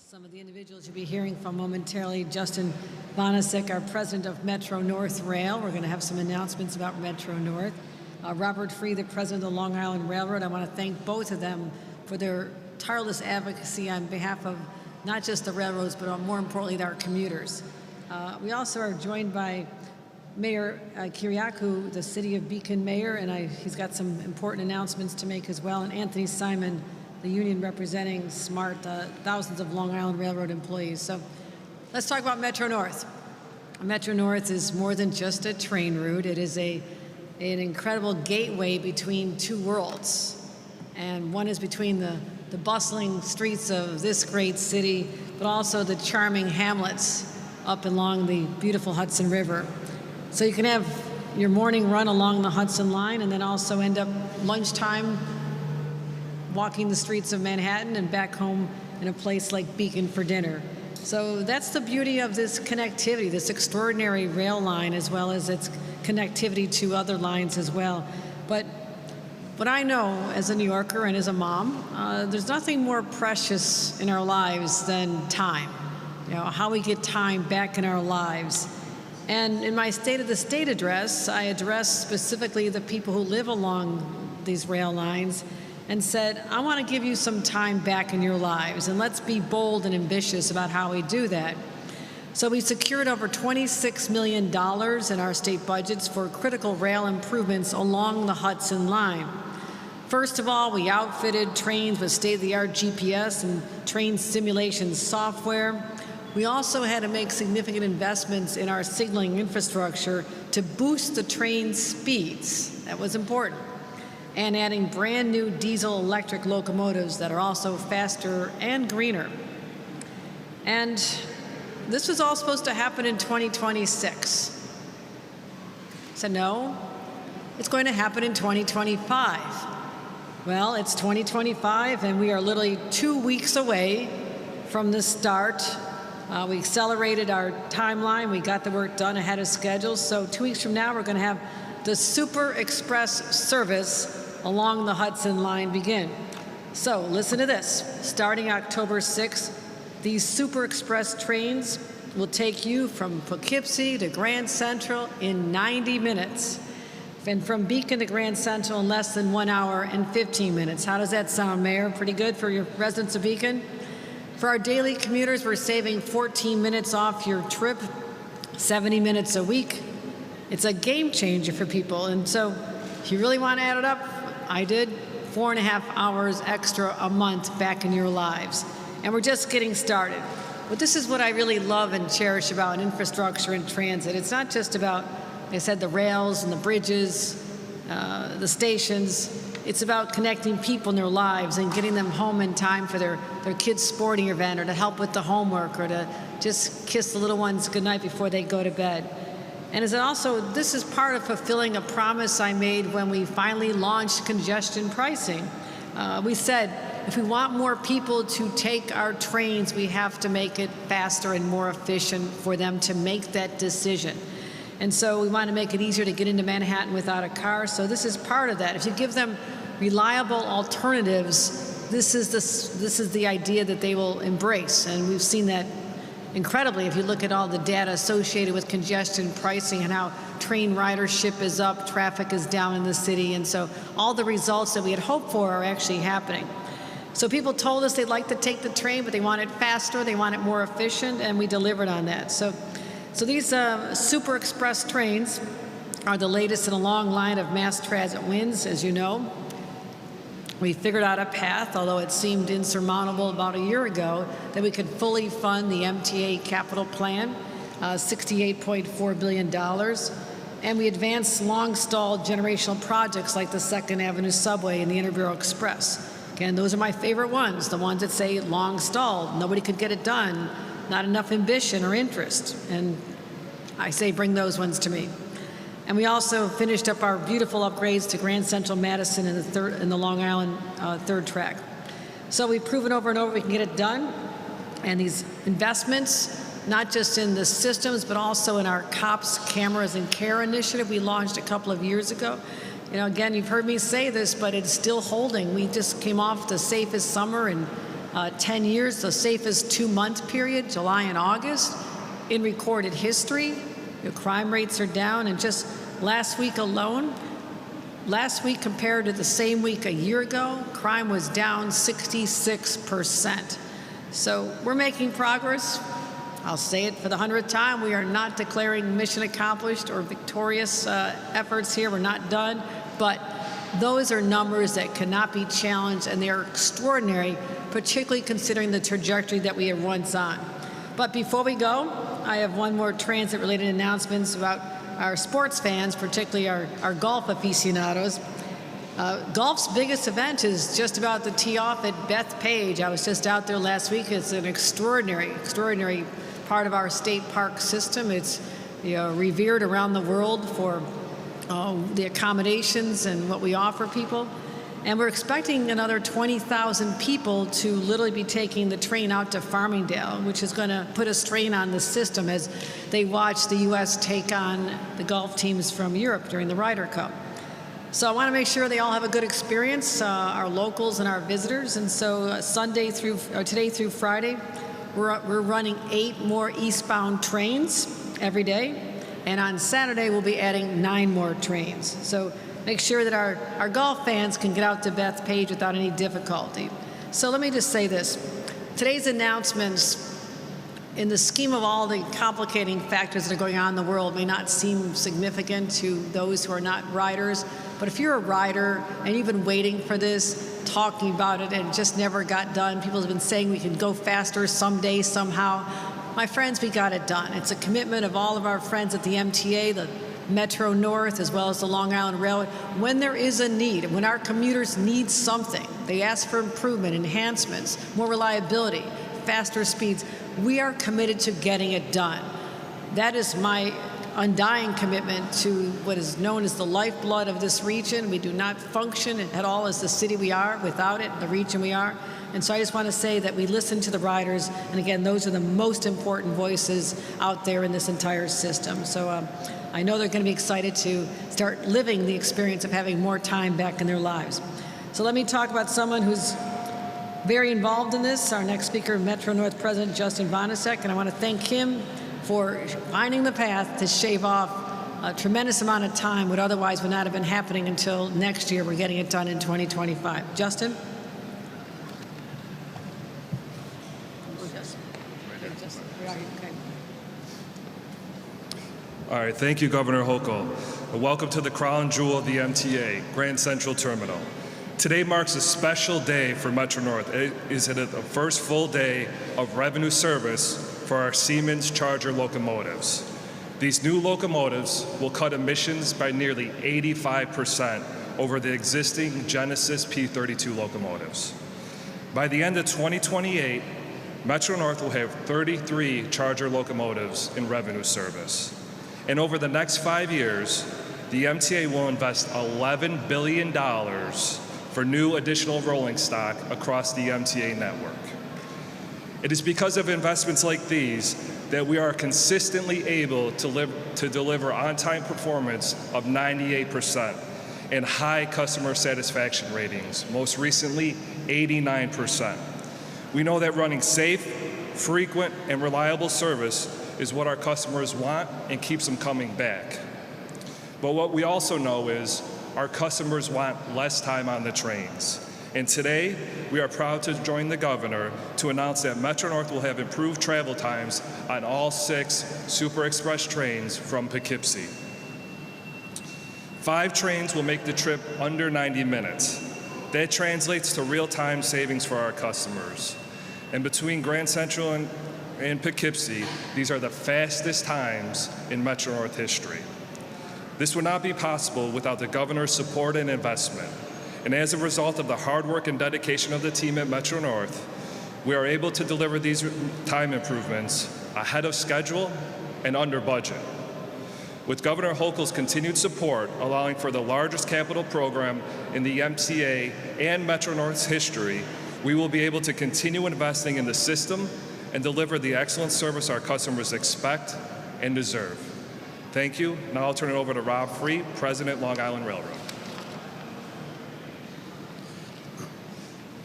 Some of the individuals you'll be hearing from momentarily: Justin Bonasek, our president of Metro-North Rail. We're going to have some announcements about Metro-North. Robert Free, the president of the Long Island Railroad. I want to thank both of them for their tireless advocacy on behalf of not just the railroads, but more importantly, our commuters. We also are joined by Mayor Kyriakou, the City of Beacon mayor, and he's got some important announcements to make as well, and Anthony Simon, the union representing SMART, thousands of Long Island Railroad employees. So let's talk about Metro-North. Metro-North is more than just a train route. It is an incredible gateway between two worlds. And one is between the bustling streets of this great city, but also the charming hamlets up along the beautiful Hudson River. So you can have your morning run along the Hudson Line and then also end up lunchtime walking the streets of Manhattan and back home in a place like Beacon for dinner. So that's the beauty of this connectivity, this extraordinary rail line, as well as its connectivity to other lines as well. But what I know as a New Yorker and as a mom, there's nothing more precious in our lives than time. You know, how we get time back in our lives. And in my State of the State address, I addressed specifically the people who live along these rail lines and said, I want to give you some time back in your lives, and let's be bold and ambitious about how we do that. So we secured over $26 million in our state budgets for critical rail improvements along the Hudson Line. First of all, we outfitted trains with state-of-the-art GPS and train simulation software. We also had to make significant investments in our signaling infrastructure to boost the train speeds. That was important. And adding brand new diesel-electric locomotives that are also faster and greener. And this was all supposed to happen in 2026. I said, no, it's going to happen in 2025. Well, it's 2025, and we are literally 2 weeks away from the start. We accelerated our timeline. We got the work done ahead of schedule. So 2 weeks from now, we're going to have the Super Express service along the Hudson Line begin. So listen to this. Starting October 6th, these Super Express trains will take you from Poughkeepsie to Grand Central in 90 minutes, and from Beacon to Grand Central in less than 1 hour and 15 minutes. How does that sound, Mayor? Pretty good for your residents of Beacon? For our daily commuters, we're saving 14 minutes off your trip, 70 minutes a week. It's a game changer for people. And so if you really want to add it up, I did 4.5 hours extra a month back in your lives. And we're just getting started. But this is what I really love and cherish about infrastructure and transit. It's not just about, like I said, the rails and the bridges, the stations. It's about connecting people in their lives and getting them home in time for their kids' sporting event, or to help with the homework, or to just kiss the little ones goodnight before they go to bed. And this is part of fulfilling a promise I made when we finally launched congestion pricing. We said, if we want more people to take our trains, we have to make it faster and more efficient for them to make that decision. And so we want to make it easier to get into Manhattan without a car. So this is part of that. If you give them reliable alternatives, this is the idea that they will embrace. And we've seen that incredibly if you look at all the data associated with congestion pricing and how train ridership is up, traffic is down in the city. And so all the results that we had hoped for are actually happening. So people told us they'd like to take the train, but they want it faster, they want it more efficient, and we delivered on that. So these Super Express trains are the latest in a long line of mass transit wins, as you know. We figured out a path, although it seemed insurmountable about a year ago, that we could fully fund the MTA capital plan, $68.4 billion. And we advanced long-stalled generational projects like the 2nd Avenue Subway and the Interborough Express. Again, those are my favorite ones, the ones that say long-stalled. Nobody could get it done, not enough ambition or interest. And I say bring those ones to me. And we also finished up our beautiful upgrades to Grand Central Madison in the Long Island third track. So we've proven over and over we can get it done. And these investments, not just in the systems, but also in our COPS Cameras and Care initiative we launched a couple of years ago. Again, you've heard me say this, but it's still holding. We just came off the safest summer in 10 years, the safest 2-month period, July and August, in recorded history. Crime rates are down, and just last week alone, last week compared to the same week a year ago, crime was down 66%. So we're making progress. I'll say it for the 100th time, we are not declaring mission accomplished or victorious efforts here. We're not done, but those are numbers that cannot be challenged, and they are extraordinary, particularly considering the trajectory that we are once on. But before we go, I have one more transit-related announcements about our sports fans, particularly our golf aficionados. Golf's biggest event is just about to tee off at Bethpage. I was just out there last week. It's an extraordinary part of our state park system. It's revered around the world for the accommodations and what we offer people. And we're expecting another 20,000 people to literally be taking the train out to Farmingdale, which is going to put a strain on the system as they watch the U.S. take on the golf teams from Europe during the Ryder Cup. So I want to make sure they all have a good experience, our locals and our visitors. And so today through Friday, we're running 8 more eastbound trains every day. And on Saturday, we'll be adding 9 more trains. So make sure that our golf fans can get out to Bethpage without any difficulty. So let me just say this. Today's announcements, in the scheme of all the complicating factors that are going on in the world, may not seem significant to those who are not riders. But if you're a rider and you've been waiting for this, talking about it, and it just never got done, people have been saying we can go faster someday, somehow. My friends, we got it done. It's a commitment of all of our friends at the MTA, the Metro-North, as well as the Long Island Railroad. When there is a need, when our commuters need something, they ask for improvement, enhancements, more reliability, faster speeds, we are committed to getting it done. That is my undying commitment to what is known as the lifeblood of this region. We do not function at all as the city we are without it, the region we are. And so I just want to say that we listen to the riders, and again, those are the most important voices out there in this entire system. So I know they're going to be excited to start living the experience of having more time back in their lives. So let me talk about someone who's very involved in this, our next speaker, Metro-North President Justin Bonasek, and I want to thank him for finding the path to shave off a tremendous amount of time what otherwise would not have been happening until next year. We're getting it done in 2025. Justin? All right, thank you, Governor Hochul. Welcome to the crown jewel of the MTA, Grand Central Terminal. Today marks a special day for Metro-North. It is the first full day of revenue service for our Siemens Charger locomotives. These new locomotives will cut emissions by nearly 85% over the existing Genesis P32 locomotives. By the end of 2028, Metro-North will have 33 Charger locomotives in revenue service. And over the next 5 years, the MTA will invest $11 billion for new additional rolling stock across the MTA network. It is because of investments like these that we are consistently able to deliver on-time performance of 98% and high customer satisfaction ratings, most recently 89%. We know that running safe, frequent, and reliable service is what our customers want and keeps them coming back. But what we also know is our customers want less time on the trains. And today, we are proud to join the governor to announce that Metro-North will have improved travel times on all 6 Super Express trains from Poughkeepsie. 5 trains will make the trip under 90 minutes. That translates to real-time savings for our customers. And between Grand Central and Poughkeepsie, these are the fastest times in Metro-North history. This would not be possible without the governor's support and investment. And as a result of the hard work and dedication of the team at Metro-North, we are able to deliver these time improvements ahead of schedule and under budget. With Governor Hochul's continued support, allowing for the largest capital program in the MTA and Metro-North's history, we will be able to continue investing in the system and deliver the excellent service our customers expect and deserve. Thank you. Now I'll turn it over to Rob Free, President, Long Island Railroad.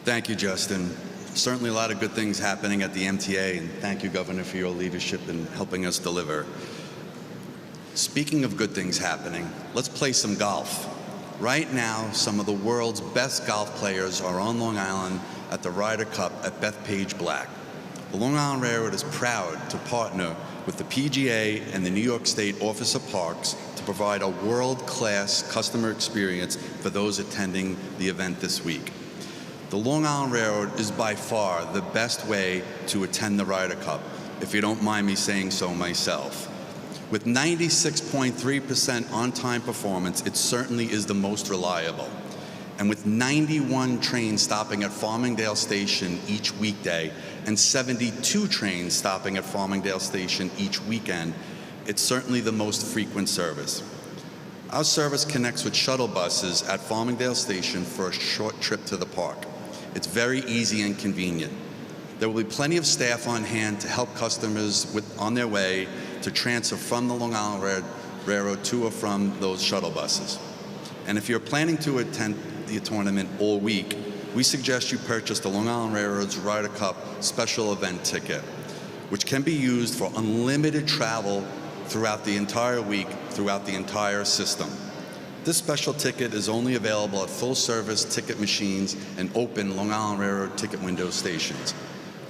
Thank you, Justin. Certainly a lot of good things happening at the MTA, and thank you, Governor, for your leadership in helping us deliver. Speaking of good things happening, let's play some golf. Right now, some of the world's best golf players are on Long Island at the Ryder Cup at Bethpage Black. The Long Island Railroad is proud to partner with the PGA and the New York State Office of Parks to provide a world-class customer experience for those attending the event this week. The Long Island Railroad is by far the best way to attend the Ryder Cup, if you don't mind me saying so myself. With 96.3% on-time performance, it certainly is the most reliable. And with 91 trains stopping at Farmingdale Station each weekday and 72 trains stopping at Farmingdale Station each weekend, it's certainly the most frequent service. Our service connects with shuttle buses at Farmingdale Station for a short trip to the park. It's very easy and convenient. There will be plenty of staff on hand to help customers on their way to transfer from the Long Island Railroad to or from those shuttle buses. And if you're planning to attend the tournament all week, we suggest you purchase the Long Island Railroad's Ryder Cup special event ticket, which can be used for unlimited travel throughout the entire week, throughout the entire system. This special ticket is only available at full-service ticket machines and open Long Island Railroad ticket window stations.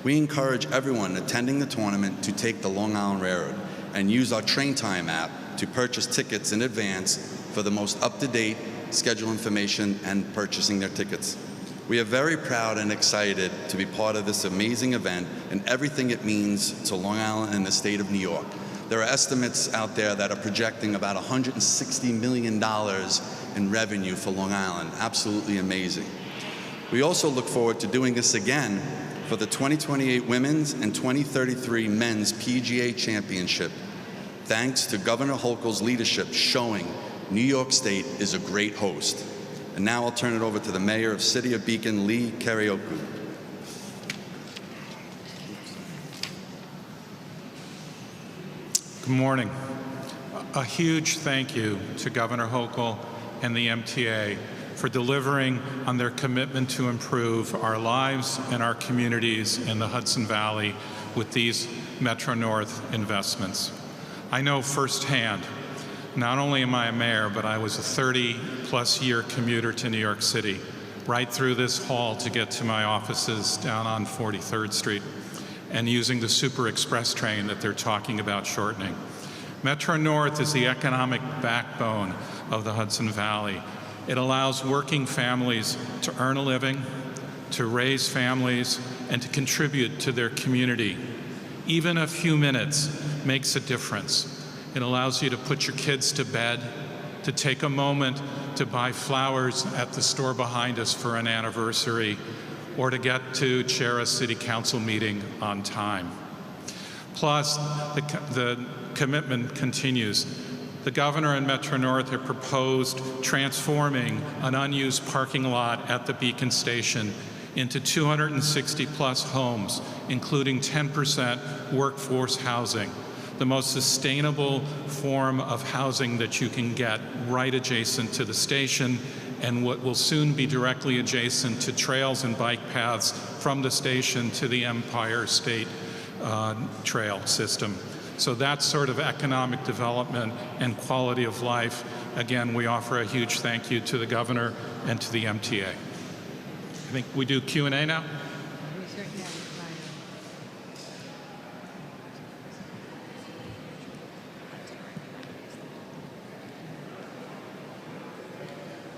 We encourage everyone attending the tournament to take the Long Island Railroad and use our Train Time app to purchase tickets in advance for the most up-to-date schedule information and purchasing their tickets. We are very proud and excited to be part of this amazing event and everything it means to Long Island and the state of New York. There are estimates out there that are projecting about $160 million in revenue for Long Island. Absolutely amazing. We also look forward to doing this again for the 2028 Women's and 2033 Men's PGA Championship, thanks to Governor Hochul's leadership showing New York State is a great host. And now I'll turn it over to the Mayor of City of Beacon, Lee Cariocu. Good morning. A huge thank you to Governor Hochul and the MTA for delivering on their commitment to improve our lives and our communities in the Hudson Valley with these Metro-North investments. I know firsthand, not only am I a mayor, but I was a 30-plus year commuter to New York City, right through this hall to get to my offices down on 43rd Street, and using the Super Express train that they're talking about shortening. Metro-North is the economic backbone of the Hudson Valley. It allows working families to earn a living, to raise families, and to contribute to their community. Even a few minutes makes a difference. It allows you to put your kids to bed, to take a moment to buy flowers at the store behind us for an anniversary, or to get to chair a city council meeting on time. Plus, the commitment continues. The governor and Metro-North have proposed transforming an unused parking lot at the Beacon Station into 260-plus homes, including 10% workforce housing, the most sustainable form of housing that you can get right adjacent to the station, and what will soon be directly adjacent to trails and bike paths from the station to the Empire State Trail system. So that sort of economic development and quality of life, again, we offer a huge thank you to the governor and to the MTA. I think we do Q&A now.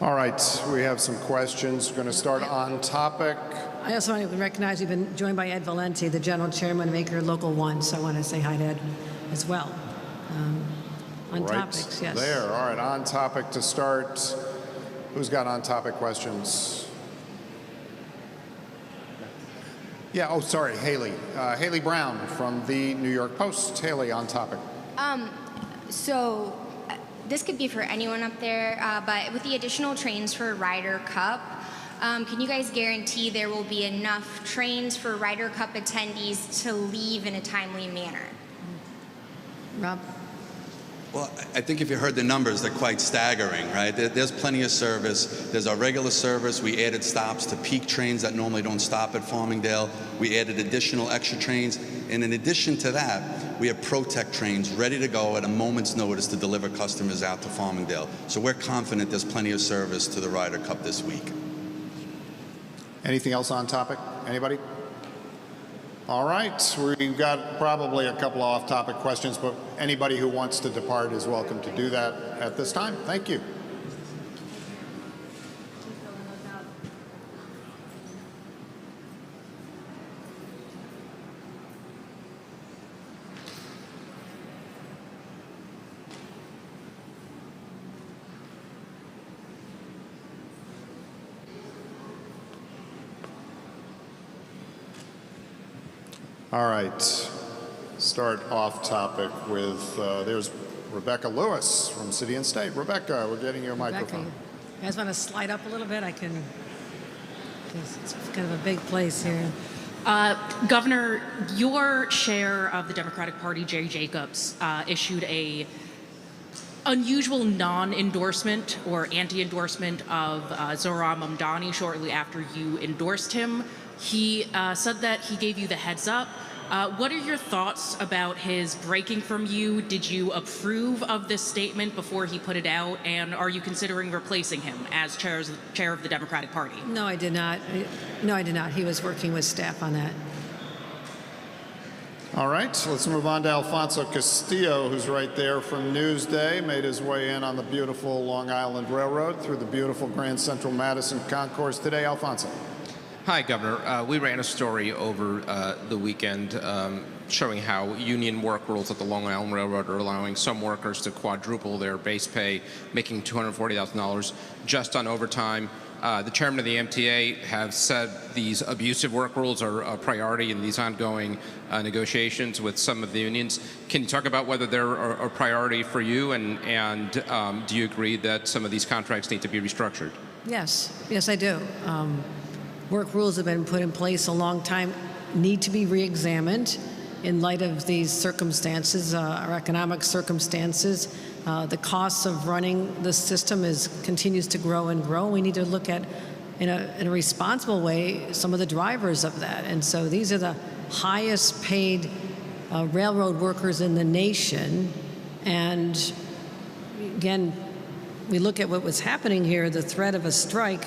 All right, we have some questions. We're going to start on topic. I also want to recognize we've been joined by Ed Valenti, the general chairman of Maker Local 1, so I want to say hi to Ed as well. On Right topics, yes. There. All right, on topic to start. Who's got on topic questions? Yeah, oh, sorry, Haley. Haley Brown from the New York Post. Haley, on topic. So this could be for anyone up there, but with the additional trains for Ryder Cup, can you guys guarantee there will be enough trains for Ryder Cup attendees to leave in a timely manner? Rob? Well, I think if you heard the numbers, they're quite staggering, right? There's plenty of service. There's our regular service. We added stops to peak trains that normally don't stop at Farmingdale. We added additional extra trains. And in addition to that, we have ProTech trains ready to go at a moment's notice to deliver customers out to Farmingdale. So we're confident there's plenty of service to the Ryder Cup this week. Anything else on topic? Anybody? All right, we've got probably a couple of off-topic questions, but anybody who wants to depart is welcome to do that at this time. Thank you. All right, start off topic with, there's Rebecca Lewis from City and State. Rebecca, we're getting your microphone. You guys want to slide up a little bit? I can, because it's kind of a big place here. Governor, your share of the Democratic Party, Jerry Jacobs, issued a unusual non-endorsement or anti-endorsement of Zohran Mamdani shortly after you endorsed him. He said that he gave you the heads up. What are your thoughts about his breaking from you? Did you approve of this statement before he put it out? And are you considering replacing him as chair of the Democratic Party? No, I did not. No, I did not. He was working with staff on that. All right, so let's move on to Alfonso Castillo, who's right there from Newsday, made his way in on the beautiful Long Island Railroad through the beautiful Grand Central Madison concourse today. Alfonso. Hi, Governor. We ran a story over the weekend showing how union work rules at the Long Island Railroad are allowing some workers to quadruple their base pay, making $240,000 just on overtime. The chairman of the MTA has said these abusive work rules are a priority in these ongoing negotiations with some of the unions. Can you talk about whether they're a priority for you, and do you agree that some of these contracts need to be restructured? Yes, yes, I do. Work rules have been put in place a long time, need to be re-examined in light of these circumstances, our economic circumstances. The costs of running the system continues to grow and grow. We need to look at, in a responsible way, some of the drivers of that. And so these are the highest paid railroad workers in the nation. And again, we look at what was happening here, the threat of a strike.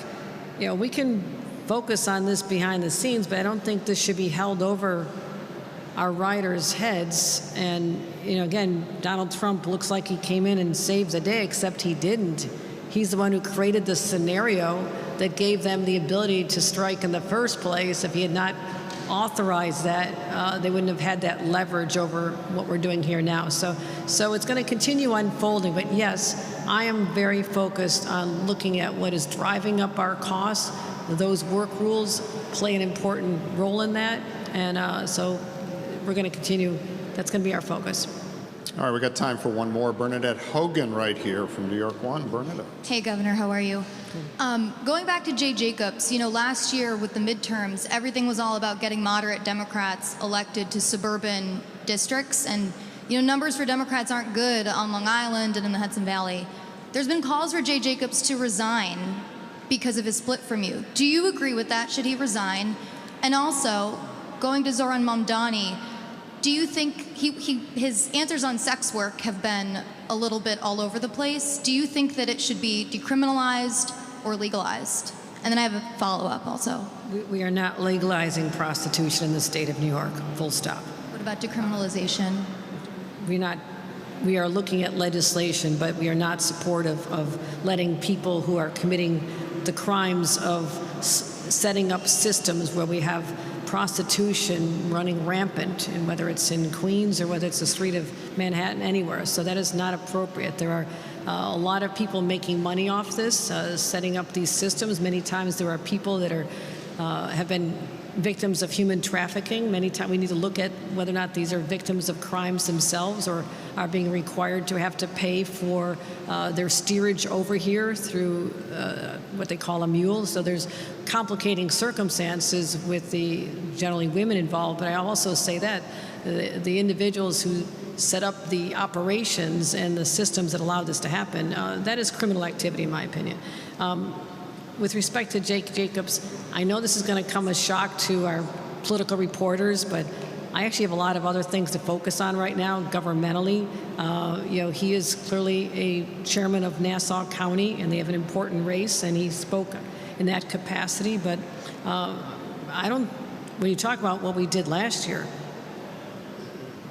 You know, we can focus on this behind the scenes, but I don't think this should be held over our riders' heads. And, you know, again, Donald Trump looks like he came in and saved the day, except he didn't. He's the one who created the scenario that gave them the ability to strike in the first place. If he had not authorized that, they wouldn't have had that leverage over what we're doing here now. So it's going to continue unfolding. But yes, I am very focused on looking at what is driving up our costs. Those work rules play an important role in that. And so we're going to continue. That's going to be our focus. All right, we got time for one more. Bernadette Hogan right here from New York One. Bernadette. Hey, Governor, how are you? Going back to Jay Jacobs, you know, last year with the midterms, everything was all about getting moderate Democrats elected to suburban districts. And, you know, numbers for Democrats aren't good on Long Island and in the Hudson Valley. There's been calls for Jay Jacobs to resign because of his split from you. Do you agree with that? Should he resign? And also, going to Zohran Mamdani, do you think his answers on sex work have been a little bit all over the place? Do you think that it should be decriminalized or legalized? And then I have a follow-up also. We are not legalizing prostitution in the state of New York, full stop. What about decriminalization? We are looking at legislation, but we are not supportive of letting people who are committing the crimes of setting up systems where we have prostitution running rampant, and whether it's in Queens or whether it's the street of Manhattan, anywhere. So that is not appropriate. There are a lot of people making money off this, setting up these systems. Many times there are people that have been victims of human trafficking. Many times we need to look at whether or not these are victims of crimes themselves or are being required to have to pay for their steerage over here through what they call a mule. So there's complicating circumstances with the generally women involved. But I also say that the individuals who set up the operations and the systems that allowed this to happen, that is criminal activity, in my opinion. With respect to Jake Jacobs, I know this is going to come as shock to our political reporters, but I actually have a lot of other things to focus on right now governmentally. He is clearly a chairman of Nassau County, and they have an important race, and he spoke in that capacity. But when you talk about what we did last year,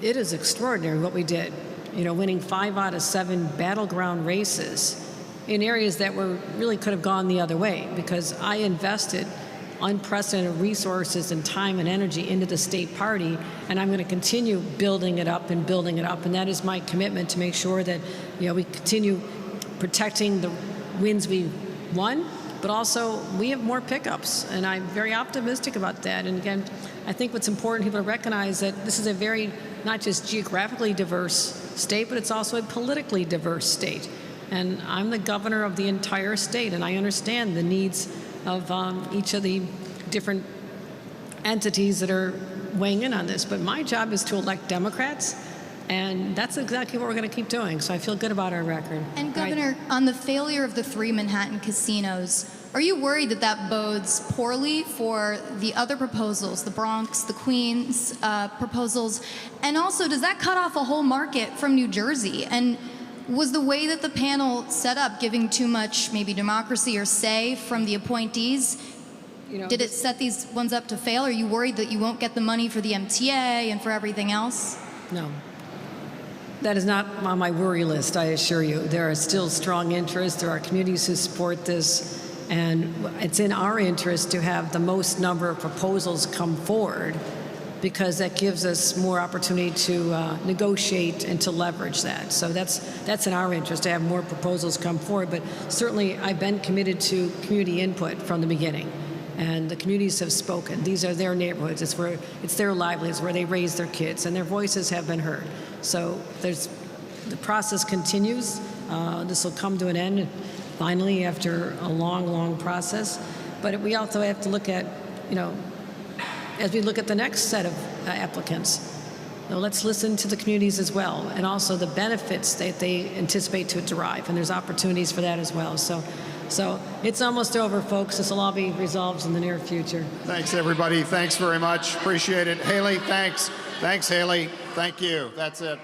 it is extraordinary what we did. Winning 5 out of 7 battleground races in areas that really could have gone the other way, because I invested unprecedented resources and time and energy into the state party, and I'm going to continue building it up, and that is my commitment to make sure that we continue protecting the wins we won, but also we have more pickups, and I'm very optimistic about that. And again, I think what's important, people to recognize that this is a very, not just geographically diverse state, but it's also a politically diverse state. And I'm the governor of the entire state, and I understand the needs of each of the different entities that are weighing in on this. But my job is to elect Democrats, and that's exactly what we're going to keep doing. So I feel good about our record. And Governor, on the failure of the 3 Manhattan casinos, are you worried that that bodes poorly for the other proposals, the Bronx, the Queens proposals? And also, does that cut off a whole market from New Jersey? And was the way that the panel set up giving too much maybe democracy or say from the appointees? Did it set these ones up to fail? Are you worried that you won't get the money for the MTA and for everything else? No. That is not on my worry list, I assure you. There are still strong interests. There are communities who support this. And it's in our interest to have the most number of proposals come forward, because that gives us more opportunity to negotiate and to leverage that. So that's in our interest to have more proposals come forward. But certainly I've been committed to community input from the beginning. And the communities have spoken. These are their neighborhoods. It's their livelihoods, where they raise their kids, and their voices have been heard. So the process continues. This will come to an end finally after a long, long process. But we also have to look at, as we look at the next set of applicants, let's listen to the communities as well, and also the benefits that they anticipate to derive, and there's opportunities for that as well. So it's almost over, folks. This will all be resolved in the near future. Thanks, everybody. Thanks very much. Appreciate it. Haley, thanks. Thanks, Haley. Thank you. That's it.